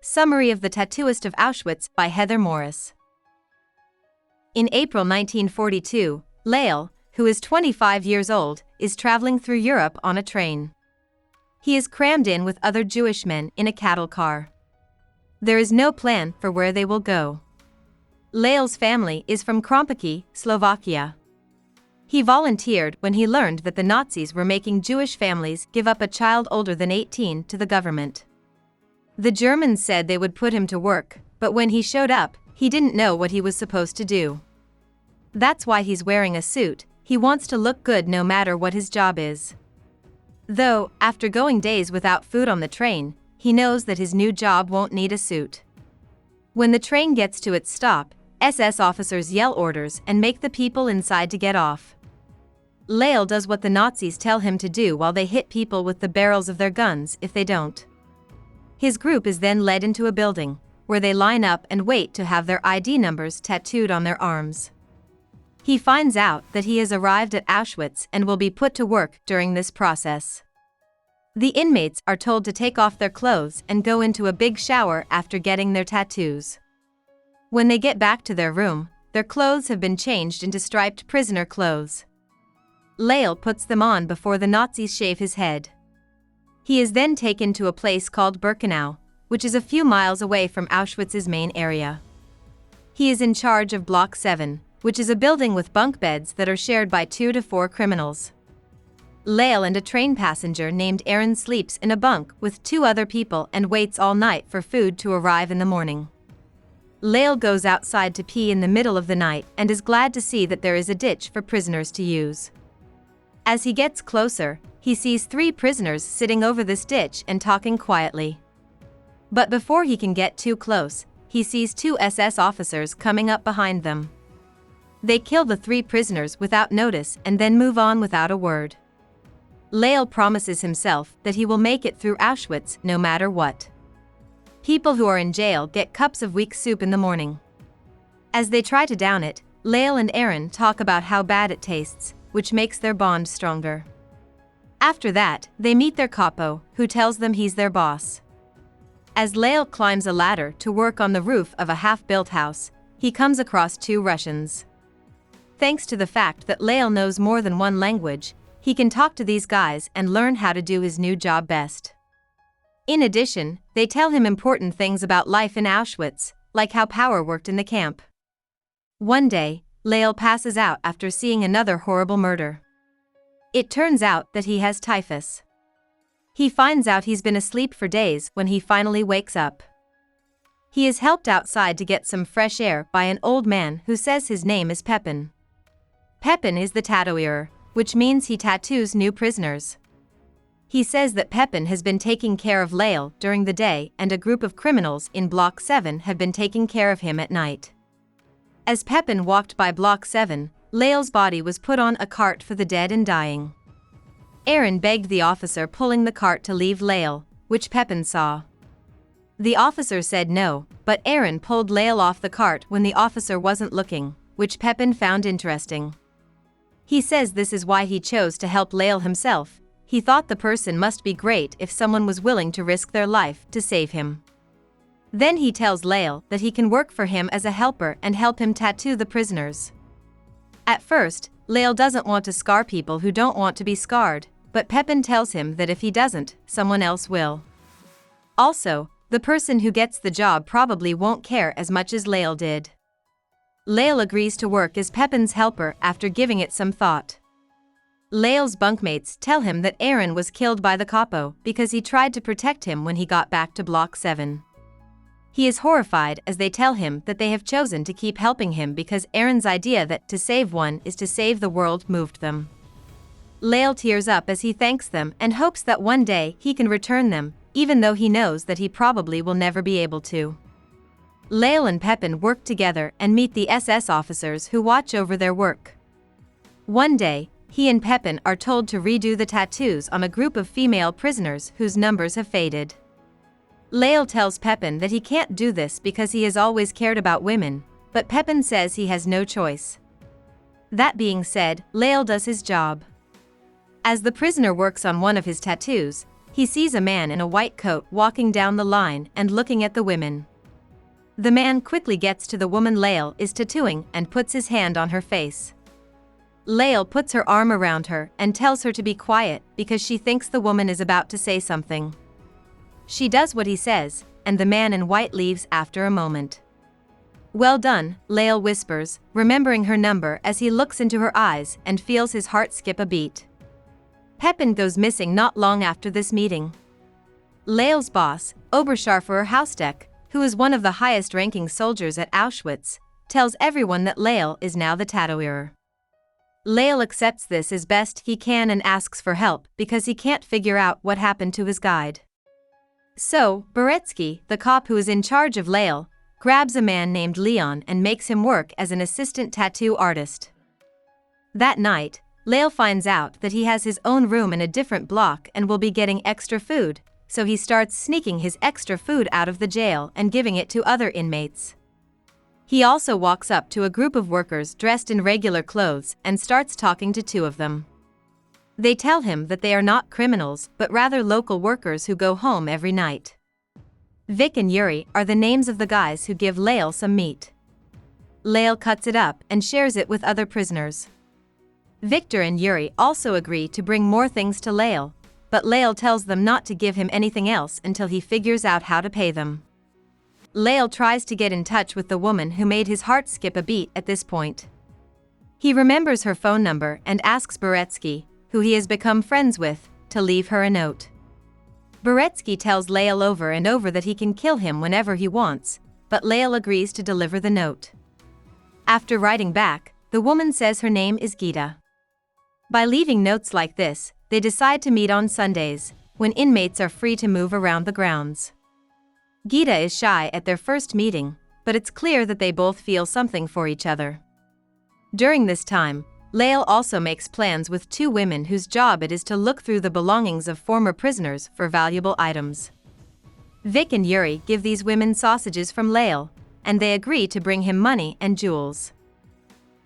Summary of the Tattooist of Auschwitz by Heather Morris. In April 1942, Lale, who is 25 years old, is traveling through Europe on a train. He is crammed in with other Jewish men in a cattle car. There is no plan for where they will go. Lale's family is from Krompacki, Slovakia. He volunteered when he learned that the Nazis were making Jewish families give up a child older than 18 to the government. The Germans said they would put him to work, but when he showed up, he didn't know what he was supposed to do. That's why he's wearing a suit. He wants to look good no matter what his job is. Though, after going days without food on the train, he knows that his new job won't need a suit. When the train gets to its stop, SS officers yell orders and make the people inside to get off. Lale does what the Nazis tell him to do while they hit people with the barrels of their guns if they don't. His group is then led into a building, where they line up and wait to have their ID numbers tattooed on their arms. He finds out that he has arrived at Auschwitz and will be put to work during this process. The inmates are told to take off their clothes and go into a big shower after getting their tattoos. When they get back to their room, their clothes have been changed into striped prisoner clothes. Lale puts them on before the Nazis shave his head. He is then taken to a place called Birkenau, which is a few miles away from Auschwitz's main area. He is in charge of Block 7, which is a building with bunk beds that are shared by 2 to 4 criminals. Lale and a train passenger named Aaron sleeps in a bunk with 2 other people and waits all night for food to arrive in the morning. Lale goes outside to pee in the middle of the night and is glad to see that there is a ditch for prisoners to use. As he gets closer, he sees 3 prisoners sitting over this ditch and talking quietly. But before he can get too close, he sees 2 SS officers coming up behind them. They kill the 3 prisoners without notice and then move on without a word. Lale promises himself that he will make it through Auschwitz no matter what. People who are in jail get cups of weak soup in the morning. As they try to down it, Lale and Aaron talk about how bad it tastes, which makes their bond stronger. After that, they meet their capo, who tells them he's their boss. As Lale climbs a ladder to work on the roof of a half-built house, he comes across 2 Russians. Thanks to the fact that Lale knows more than one language, he can talk to these guys and learn how to do his new job best. In addition, they tell him important things about life in Auschwitz, like how power worked in the camp. One day, Lale passes out after seeing another horrible murder. It turns out that he has typhus. He finds out he's been asleep for days when he finally wakes up. He is helped outside to get some fresh air by an old man who says his name is Pepin. Pepin is the tattooer, which means he tattoos new prisoners. He says that Pepin has been taking care of Lale during the day and a group of criminals in Block 7 have been taking care of him at night. As Pepin walked by Block 7, Lale's body was put on a cart for the dead and dying. Aaron begged the officer pulling the cart to leave Lale, which Pepin saw. The officer said no, but Aaron pulled Lale off the cart when the officer wasn't looking, which Pepin found interesting. He says this is why he chose to help Lale himself. He thought the person must be great if someone was willing to risk their life to save him. Then he tells Lale that he can work for him as a helper and help him tattoo the prisoners. At first, Lale doesn't want to scar people who don't want to be scarred, but Pepin tells him that if he doesn't, someone else will. Also, the person who gets the job probably won't care as much as Lale did. Lale agrees to work as Pepin's helper after giving it some thought. Lale's bunkmates tell him that Aaron was killed by the capo because he tried to protect him when he got back to Block 7. He is horrified as they tell him that they have chosen to keep helping him because Aaron's idea that to save one is to save the world moved them. Lale tears up as he thanks them and hopes that one day he can return them, even though he knows that he probably will never be able to. Lale and Pepin work together and meet the SS officers who watch over their work. One day, he and Pepin are told to redo the tattoos on a group of female prisoners whose numbers have faded. Lale tells Pepin that he can't do this because he has always cared about women, but Pepin says he has no choice. That being said, Lale does his job. As the prisoner works on one of his tattoos, he sees a man in a white coat walking down the line and looking at the women. The man quickly gets to the woman Lale is tattooing and puts his hand on her face. Lale puts her arm around her and tells her to be quiet because she thinks the woman is about to say something. She does what he says, and the man in white leaves after a moment. "Well done," Lale whispers, remembering her number as he looks into her eyes and feels his heart skip a beat. Pepin goes missing not long after this meeting. Lale's boss, Oberscharfer Hausdeck, who is one of the highest-ranking soldiers at Auschwitz, tells everyone that Lale is now the tattooer. Lale accepts this as best he can and asks for help because he can't figure out what happened to his guide. So, Beretsky, the cop who is in charge of Lale, grabs a man named Leon and makes him work as an assistant tattoo artist. That night, Lale finds out that he has his own room in a different block and will be getting extra food, so he starts sneaking his extra food out of the jail and giving it to other inmates. He also walks up to a group of workers dressed in regular clothes and starts talking to two of them. They tell him that they are not criminals but rather local workers who go home every night. Vic and Yuri are the names of the guys who give Lale some meat. Lale cuts it up and shares it with other prisoners. Victor and Yuri also agree to bring more things to Lale, but Lale tells them not to give him anything else until he figures out how to pay them. Lale tries to get in touch with the woman who made his heart skip a beat at this point. He remembers her phone number and asks Beretsky, who he has become friends with, to leave her a note. Beretsky tells Lale over and over that he can kill him whenever he wants, but Lale agrees to deliver the note. After writing back, the woman says her name is Gita. By leaving notes like this, they decide to meet on Sundays, when inmates are free to move around the grounds. Gita is shy at their first meeting, but it's clear that they both feel something for each other. During this time, Lale also makes plans with two women whose job it is to look through the belongings of former prisoners for valuable items. Vic and Yuri give these women sausages from Lale, and they agree to bring him money and jewels.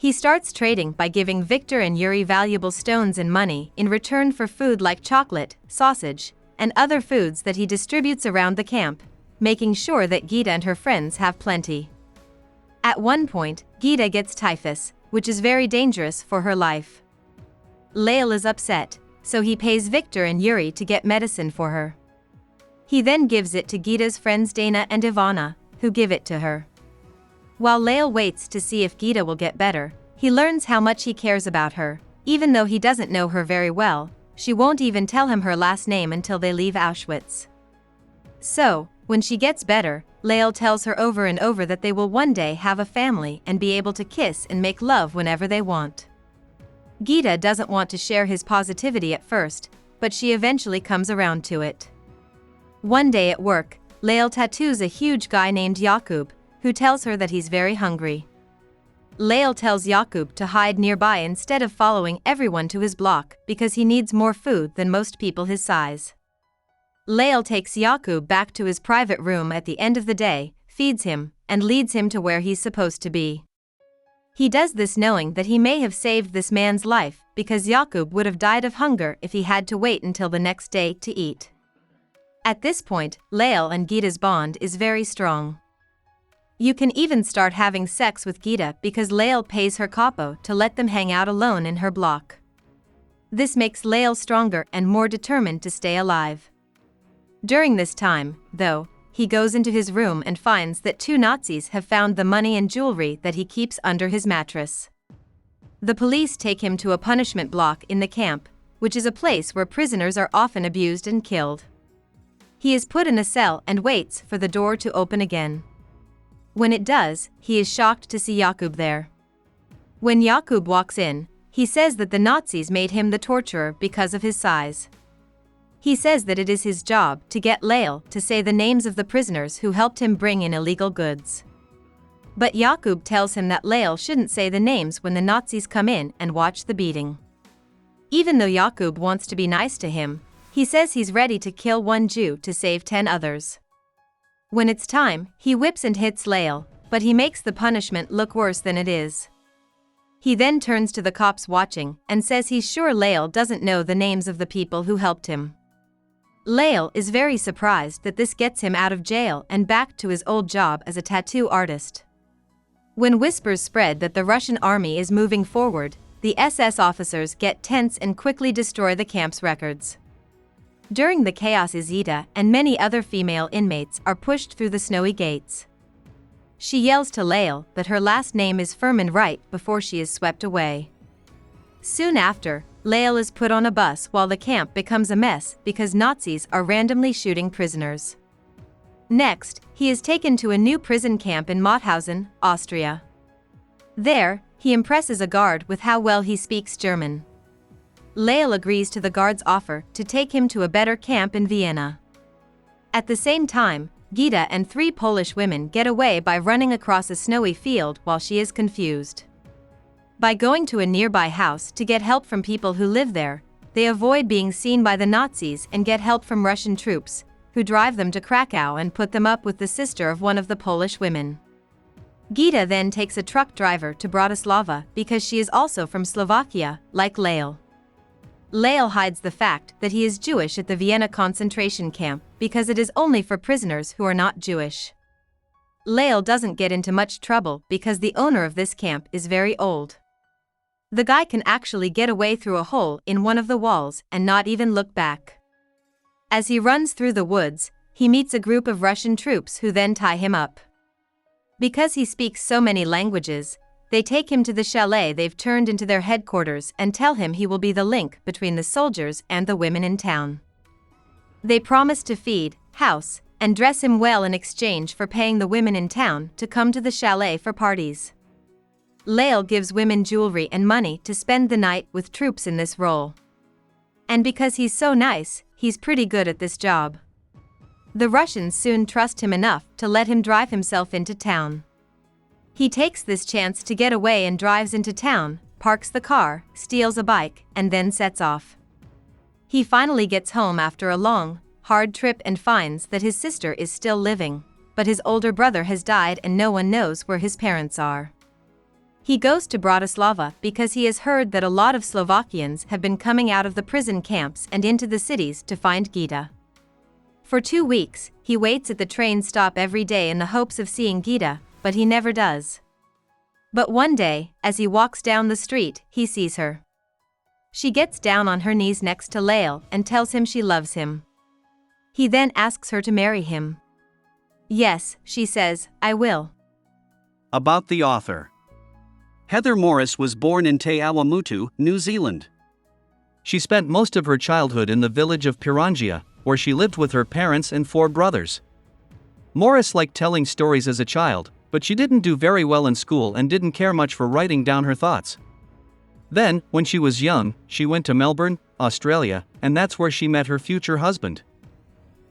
He starts trading by giving Victor and Yuri valuable stones and money in return for food like chocolate, sausage, and other foods that he distributes around the camp, making sure that Gita and her friends have plenty. At one point, Gita gets typhus, which is very dangerous for her life. Lale is upset, so he pays Victor and Yuri to get medicine for her. He then gives it to Gita's friends Dana and Ivana, who give it to her. While Lale waits to see if Gita will get better, he learns how much he cares about her. Even though he doesn't know her very well, she won't even tell him her last name until they leave Auschwitz. So, when she gets better, Lale tells her over and over that they will one day have a family and be able to kiss and make love whenever they want. Gita doesn't want to share his positivity at first, but she eventually comes around to it. One day at work, Lale tattoos a huge guy named Jakub, who tells her that he's very hungry. Lale tells Jakub to hide nearby instead of following everyone to his block because he needs more food than most people his size. Lale takes Jakub back to his private room at the end of the day, feeds him, and leads him to where he's supposed to be. He does this knowing that he may have saved this man's life because Jakub would have died of hunger if he had to wait until the next day to eat. At this point, Lale and Gita's bond is very strong. You can even start having sex with Gita because Lale pays her capo to let them hang out alone in her block. This makes Lale stronger and more determined to stay alive. During this time, though, he goes into his room and finds that two Nazis have found the money and jewelry that he keeps under his mattress. The police take him to a punishment block in the camp, which is a place where prisoners are often abused and killed. He is put in a cell and waits for the door to open again. When it does, he is shocked to see Jakub there. When Jakub walks in, he says that the Nazis made him the torturer because of his size. He says that it is his job to get Lale to say the names of the prisoners who helped him bring in illegal goods. But Jakub tells him that Lale shouldn't say the names when the Nazis come in and watch the beating. Even though Jakub wants to be nice to him, he says he's ready to kill one Jew to save 10 others. When it's time, he whips and hits Lale, but he makes the punishment look worse than it is. He then turns to the cops watching and says he's sure Lale doesn't know the names of the people who helped him. Lale is very surprised that this gets him out of jail and back to his old job as a tattoo artist. When whispers spread that the Russian army is moving forward, the SS officers get tense and quickly destroy the camp's records. During the chaos, Izita and many other female inmates are pushed through the snowy gates. She yells to Lale that her last name is Furman right before she is swept away. Soon after, Lale is put on a bus while the camp becomes a mess because Nazis are randomly shooting prisoners. Next, he is taken to a new prison camp in Mauthausen, Austria. There, he impresses a guard with how well he speaks German. Lale agrees to the guard's offer to take him to a better camp in Vienna. At the same time, Gita and 3 Polish women get away by running across a snowy field while she is confused. By going to a nearby house to get help from people who live there, they avoid being seen by the Nazis and get help from Russian troops, who drive them to Krakow and put them up with the sister of one of the Polish women. Gita then takes a truck driver to Bratislava because she is also from Slovakia, like Lale. Lale hides the fact that he is Jewish at the Vienna concentration camp because it is only for prisoners who are not Jewish. Lale doesn't get into much trouble because the owner of this camp is very old. The guy can actually get away through a hole in one of the walls and not even look back. As he runs through the woods, he meets a group of Russian troops who then tie him up. Because he speaks so many languages, they take him to the chalet they've turned into their headquarters and tell him he will be the link between the soldiers and the women in town. They promise to feed, house, and dress him well in exchange for paying the women in town to come to the chalet for parties. Lale gives women jewelry and money to spend the night with troops in this role. And because he's so nice, he's pretty good at this job. The Russians soon trust him enough to let him drive himself into town. He takes this chance to get away and drives into town, parks the car, steals a bike, and then sets off. He finally gets home after a long, hard trip and finds that his sister is still living, but his older brother has died and no one knows where his parents are. He goes to Bratislava because he has heard that a lot of Slovakians have been coming out of the prison camps and into the cities to find Gita. For 2 weeks, he waits at the train stop every day in the hopes of seeing Gita, but he never does. But one day, as he walks down the street, he sees her. She gets down on her knees next to Lale and tells him she loves him. He then asks her to marry him. Yes, she says, I will. About the author. Heather Morris was born in Te Awamutu, New Zealand. She spent most of her childhood in the village of Pirangia, where she lived with her parents and 4 brothers. Morris liked telling stories as a child, but she didn't do very well in school and didn't care much for writing down her thoughts. Then, when she was young, she went to Melbourne, Australia, and that's where she met her future husband.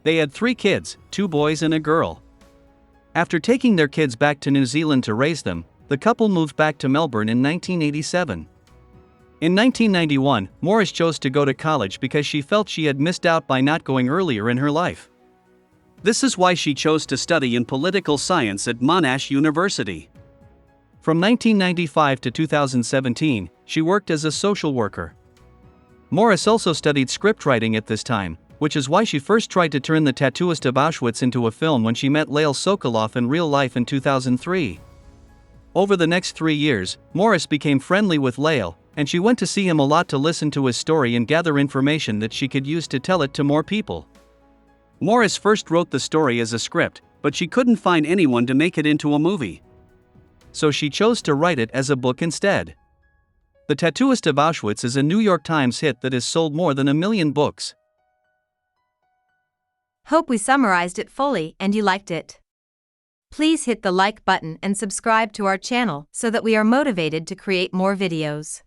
They had 3 kids, 2 boys and a girl. After taking their kids back to New Zealand to raise them, the couple moved back to Melbourne in 1987. In 1991, Morris chose to go to college because she felt she had missed out by not going earlier in her life. This is why she chose to study in political science at Monash University. From 1995 to 2017, she worked as a social worker. Morris also studied scriptwriting at this time, which is why she first tried to turn The Tattooist of Auschwitz into a film when she met Lale Sokolov in real life in 2003. Over the next 3 years, Morris became friendly with Lale, and she went to see him a lot to listen to his story and gather information that she could use to tell it to more people. Morris first wrote the story as a script, but she couldn't find anyone to make it into a movie. So she chose to write it as a book instead. The Tattooist of Auschwitz is a New York Times hit that has sold more than 1 million books. Hope we summarized it fully and you liked it. Please hit the like button and subscribe to our channel so that we are motivated to create more videos.